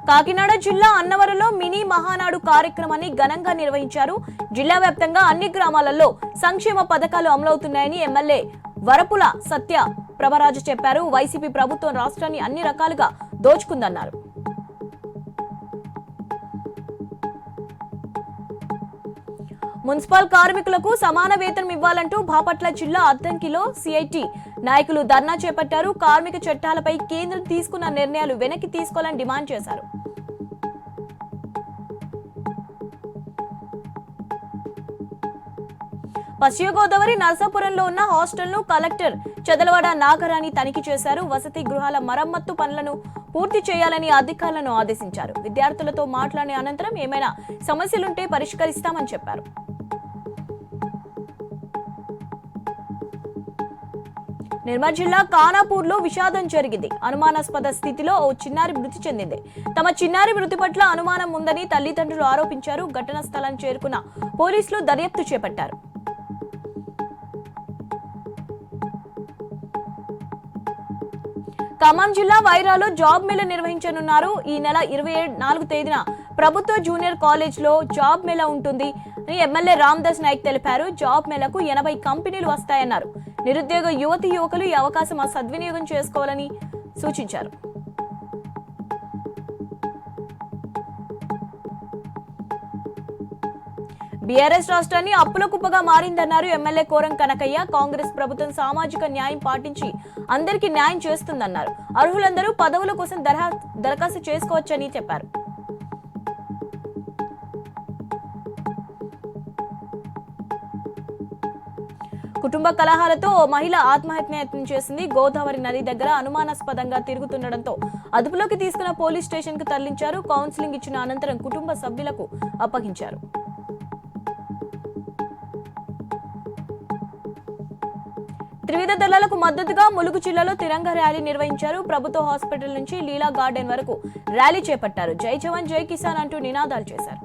కాకినాడ జిల్లా అన్నవరంలో మినీ మహానాడు కార్యక్రమాన్ని ఘనంగా నిర్వహించారు. జిల్లా వ్యాప్తంగా అన్ని గ్రామాలలో సంక్షేమ పథకాలు అమలవుతున్నాయని ఎమ్మెల్యే వరపుల సత్య ప్రభరాజు చెప్పారు. వైసీపీ ప్రభుత్వం రాష్ట్రాన్ని అన్ని రకాలుగా దోచుకుందన్నారు. మున్సిపల్ కార్మికులకు సమాన వేతనం ఇవ్వాలంటూ బాపట్ల జిల్లా అద్దంకిలో సిఐటి నాయకులు ధర్నా చేపట్టారు. కార్మిక చట్టాలపై కేంద్రం తీసుకున్న నిర్ణయాలు వెనక్కి తీసుకోవాలని డిమాండ్ చేశారు. పశ్చిమ గోదావరి నరసాపురంలో ఉన్న హాస్టల్ను కలెక్టర్ చదలవాడ నాగరాణి తనిఖీ చేశారు. వసతి గృహాల మరమ్మత్తు పనులను పూర్తి చేయాలని అధికారులను ఆదేశించారు. విద్యార్థులతో మాట్లాడిన అనంతరం ఏమైనా సమస్యలుంటే పరిష్కరిస్తామని చెప్పారు. నిర్మల్ జిల్లా ఖానాపూర్లో విషాదం జరిగింది. అనుమానాస్పద స్థితిలో ఓ చిన్నారి మృతి చెందింది. తమ చిన్నారి మృతి పట్ల అనుమానం ఉందని తల్లిదండ్రులు ఆరోపించారు. ఘటనా స్థలానికి చేరుకున్న పోలీసులు దర్యాప్తు చేపట్టారు. ఖమ్మం జిల్లా వైరాలో జాబ్ మేళా నిర్వహించనున్నారు. ఈ నెల 24వ తేదీన ప్రభుత్వ జూనియర్ కాలేజ్ లో జాబ్ మేళా ఉంటుంది అని ఎమ్మెల్యే రామదాస్ నాయక్ తెలిపారు. జాబ్ మేళాకు 80 కంపెనీలు వస్తాయన్నారు. నిరుద్యోగ యువతి యువకులు ఈ అవకాశం సద్వినియోగం చేసుకోవాలని సూచించారు. బీఆర్ఎస్ రాష్ట్రాన్ని అప్పుల కుప్పగా మారిందన్నారు ఎమ్మెల్యే కోరం కనకయ్య. కాంగ్రెస్ ప్రభుత్వం సామాజిక న్యాయం పాటించి అందరికీ న్యాయం చేస్తుందన్నారు. అర్హులందరూ పదవుల కోసం దరఖాస్తు చేసుకోవచ్చని చెప్పారు. కుటుంబ కలహాలతో ఓ మహిళ ఆత్మహత్యయత్నం చేసింది. గోదావరి నది దగ్గర అనుమానాస్పదంగా తిరుగుతుండటంతో అదుపులోకి తీసుకున్న పోలీస్ స్టేషన్ కు తరలించారు. కౌన్సిలింగ్ ఇచ్చిన అనంతరం కుటుంబ సభ్యులకు అప్పగించారు. త్రివిధ దళాలకు మద్దతుగా ములుగు జిల్లాలో తిరంగ ర్యాలీ నిర్వహించారు. ప్రభుత్వ హాస్పిటల్ నుంచి లీలా గార్డెన్ వరకు ర్యాలీ చేపట్టారు. జై జవాన్ జై కిసాన్ అంటూ నినాదాలు చేశారు.